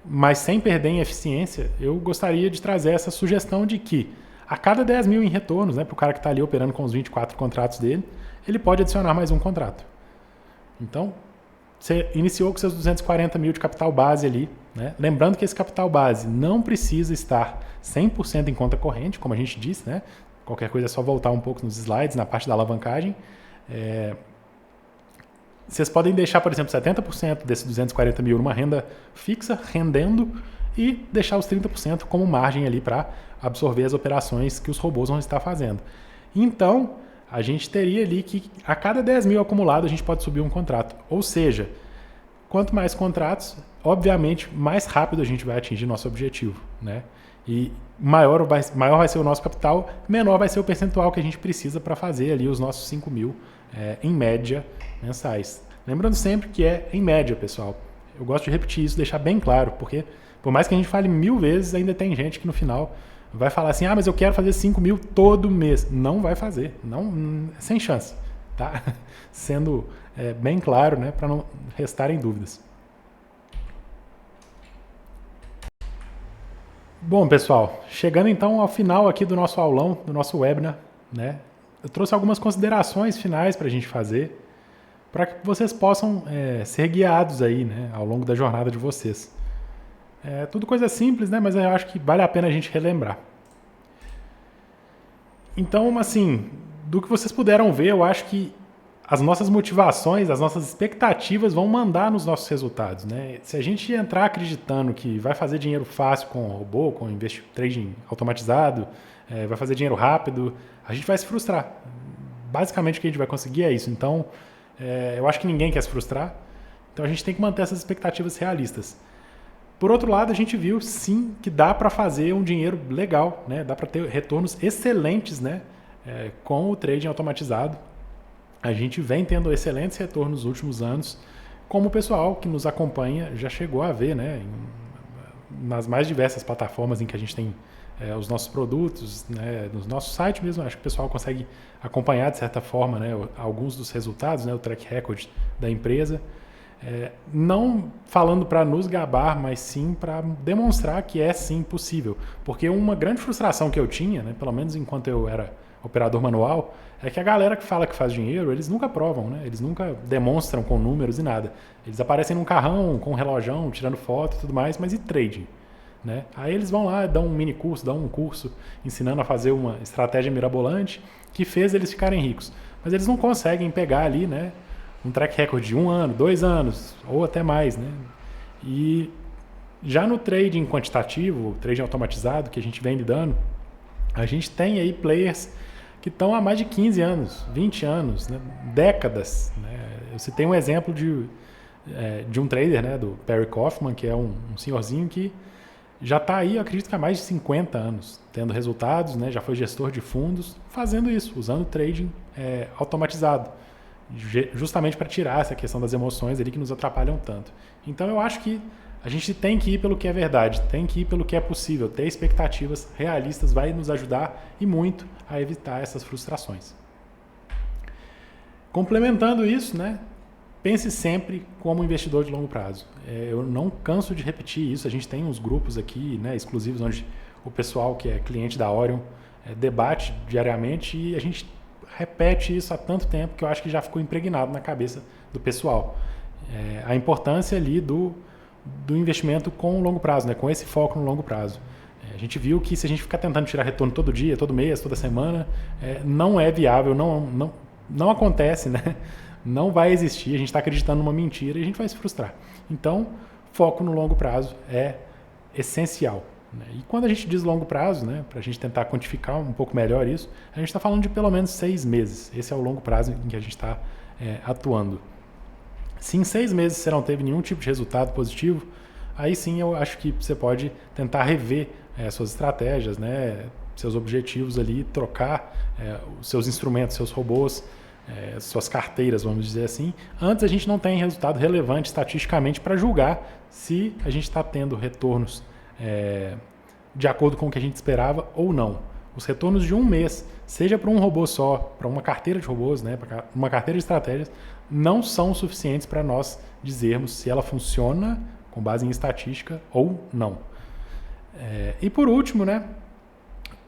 S1: mas sem perder em eficiência, eu gostaria de trazer essa sugestão de que a cada 10 mil em retornos, né, para o cara que está ali operando com os 24 contratos dele, ele pode adicionar mais um contrato. Então, você iniciou com seus 240 mil de capital base ali. Né? Lembrando que esse capital base não precisa estar 100% em conta corrente, como a gente disse. Né? Qualquer coisa é só voltar um pouco nos slides, na parte da alavancagem. Vocês podem deixar, por exemplo, 70% desses 240 mil numa renda fixa, rendendo, e deixar os 30% como margem ali para absorver as operações que os robôs vão estar fazendo. Então, a gente teria ali que a cada 10 mil acumulado a gente pode subir um contrato. Ou seja, quanto mais contratos, obviamente, mais rápido a gente vai atingir nosso objetivo, né? E maior vai ser o nosso capital, menor vai ser o percentual que a gente precisa para fazer ali os nossos 5 mil, em média, mensais. Lembrando sempre que é em média, pessoal. Eu gosto de repetir isso, deixar bem claro, porque por mais que a gente fale 1000 vezes, ainda tem gente que no final vai falar assim, mas eu quero fazer 5 mil todo mês. Não vai fazer, não, sem chance, tá? Sendo bem claro, né, para não restarem dúvidas. Bom, pessoal, chegando então ao final aqui do nosso aulão, do nosso webinar, né? Eu trouxe algumas considerações finais para a gente fazer, para que vocês possam ser guiados aí, né, ao longo da jornada de vocês. É tudo coisa simples, né, mas eu acho que vale a pena a gente relembrar. Então, assim, do que vocês puderam ver, eu acho que as nossas motivações, as nossas expectativas vão mandar nos nossos resultados, né? Se a gente entrar acreditando que vai fazer dinheiro fácil com robô, com trading automatizado, vai fazer dinheiro rápido, a gente vai se frustrar. Basicamente o que a gente vai conseguir é isso. Então, eu acho que ninguém quer se frustrar, então a gente tem que manter essas expectativas realistas. Por outro lado, a gente viu sim que dá para fazer um dinheiro legal, né? Dá para ter retornos excelentes, né? Com o trading automatizado. A gente vem tendo excelentes retornos nos últimos anos, como o pessoal que nos acompanha já chegou a ver, né? Nas mais diversas plataformas em que a gente tem os nossos produtos, né? No nosso site mesmo, acho que o pessoal consegue acompanhar de certa forma, né? Alguns dos resultados, né? O track record da empresa. Não falando para nos gabar, mas sim para demonstrar que é sim possível. Porque uma grande frustração que eu tinha, né? Pelo menos enquanto eu era operador manual, é que a galera que fala que faz dinheiro, eles nunca provam, né? Eles nunca demonstram com números e nada. Eles aparecem num carrão, com um relojão, tirando foto e tudo mais, mas e trading? Né? Aí eles vão lá, dão um mini curso, dão um curso ensinando a fazer uma estratégia mirabolante que fez eles ficarem ricos. Mas eles não conseguem pegar ali, né, um track record de 1 ano, 2 anos, ou até mais. Né? E já no trading quantitativo, trading automatizado que a gente vem lidando, a gente tem aí players que estão há mais de 15 anos, 20 anos, né? Décadas. Né? Eu citei um exemplo de um trader, né? Do Perry Kaufman, que é um senhorzinho que já está aí, eu acredito que há mais de 50 anos, tendo resultados, né? Já foi gestor de fundos, fazendo isso, usando trading automatizado, justamente para tirar essa questão das emoções ali que nos atrapalham tanto. Então eu acho que a gente tem que ir pelo que é verdade, tem que ir pelo que é possível, ter expectativas realistas vai nos ajudar e muito a evitar essas frustrações. Complementando isso, né, pense sempre como investidor de longo prazo. Eu não canso de repetir isso, a gente tem uns grupos aqui, né, exclusivos onde o pessoal que é cliente da Orion debate diariamente e a gente repete isso há tanto tempo que eu acho que já ficou impregnado na cabeça do pessoal. A importância ali do investimento com longo prazo, né? Com esse foco no longo prazo. A gente viu que se a gente ficar tentando tirar retorno todo dia, todo mês, toda semana, não é viável, não acontece, né? Não vai existir, a gente está acreditando numa mentira e a gente vai se frustrar. Então, foco no longo prazo é essencial. Né? E quando a gente diz longo prazo, né, para a gente tentar quantificar um pouco melhor isso, a gente está falando de pelo menos 6 meses. Esse é o longo prazo em que a gente está atuando. Se em 6 meses você não teve nenhum tipo de resultado positivo, aí sim eu acho que você pode tentar rever suas estratégias, né, seus objetivos ali, trocar os seus instrumentos, seus robôs, suas carteiras, vamos dizer assim. Antes a gente não tem resultado relevante estatisticamente para julgar se a gente está tendo retornos de acordo com o que a gente esperava ou não. Os retornos de um mês, seja para um robô só, para uma carteira de robôs, né, para uma carteira de estratégias, não são suficientes para nós dizermos se ela funciona com base em estatística ou não. E por último, né,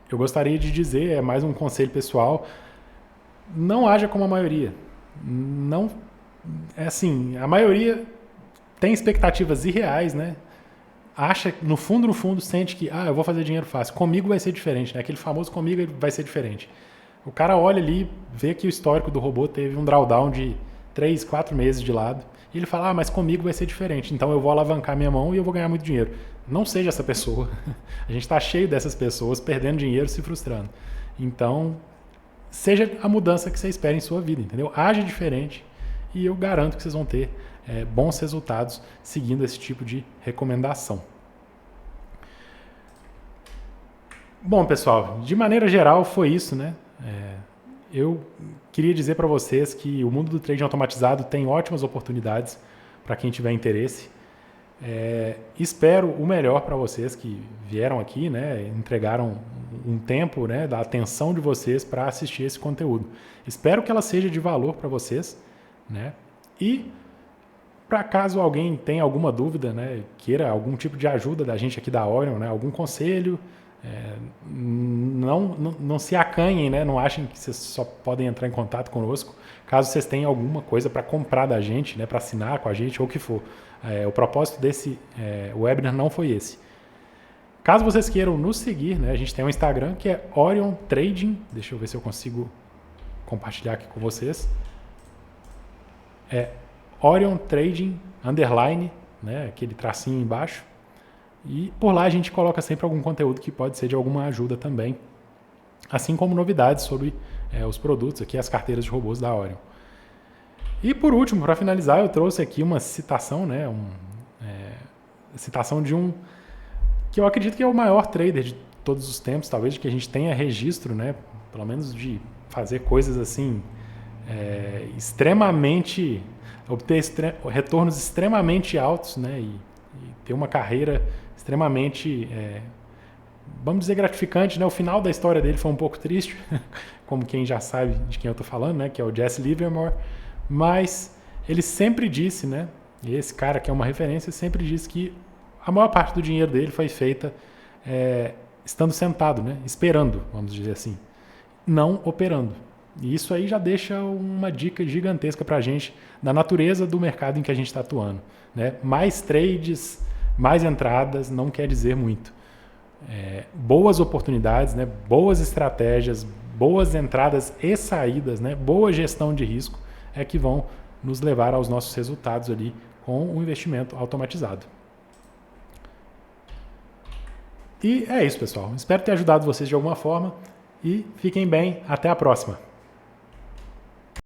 S1: eu gostaria de dizer, mais um conselho pessoal, não haja como a maioria. Não, assim, a maioria tem expectativas irreais, né? Acha, no fundo, sente que eu vou fazer dinheiro fácil. Comigo vai ser diferente, né? Aquele famoso comigo vai ser diferente. O cara olha ali, vê que o histórico do robô teve um drawdown de 3, 4 meses de lado e ele fala, mas comigo vai ser diferente, então eu vou alavancar minha mão e eu vou ganhar muito dinheiro. Não seja essa pessoa. A gente está cheio dessas pessoas perdendo dinheiro, se frustrando. Então, seja a mudança que você espera em sua vida, entendeu? Age diferente e eu garanto que vocês vão ter bons resultados seguindo esse tipo de recomendação. Bom, pessoal, de maneira geral foi isso, né? Eu queria dizer para vocês que o mundo do trading automatizado tem ótimas oportunidades para quem tiver interesse. Espero o melhor para vocês que vieram aqui, né? Entregaram um tempo, né, da atenção de vocês para assistir esse conteúdo. Espero que ela seja de valor para vocês, né? E para caso alguém tenha alguma dúvida, né, queira algum tipo de ajuda da gente aqui da Orion, né, algum conselho, não se acanhem, né, não achem que vocês só podem entrar em contato conosco caso vocês tenham alguma coisa para comprar da gente, né, para assinar com a gente ou o que for. O propósito desse webinar não foi esse. Caso vocês queiram nos seguir, né, a gente tem um Instagram que é Orion Trading. Deixa eu ver se eu consigo compartilhar aqui com vocês. Orion Trading _, né, aquele tracinho embaixo. E por lá a gente coloca sempre algum conteúdo que pode ser de alguma ajuda também. Assim como novidades sobre os produtos aqui, as carteiras de robôs da Orion. E por último, para finalizar, eu trouxe aqui uma citação, né, citação de um que eu acredito que é o maior trader de todos os tempos, talvez de que a gente tenha registro, né, pelo menos de fazer coisas assim extremamente, obter retornos extremamente altos, né, e ter uma carreira extremamente, vamos dizer, gratificante, né? O final da história dele foi um pouco triste, como quem já sabe de quem eu estou falando, né, que é o Jesse Livermore, mas ele sempre disse, né, e esse cara que é uma referência, sempre disse que a maior parte do dinheiro dele foi feita estando sentado, né, esperando, vamos dizer assim, não operando. E isso aí já deixa uma dica gigantesca para a gente da natureza do mercado em que a gente está atuando, né? Mais trades, mais entradas não quer dizer muito. Boas oportunidades, né? Boas estratégias, boas entradas e saídas, né? Boa gestão de risco é que vão nos levar aos nossos resultados ali com o investimento automatizado. E é isso, pessoal. Espero ter ajudado vocês de alguma forma e fiquem bem. Até a próxima.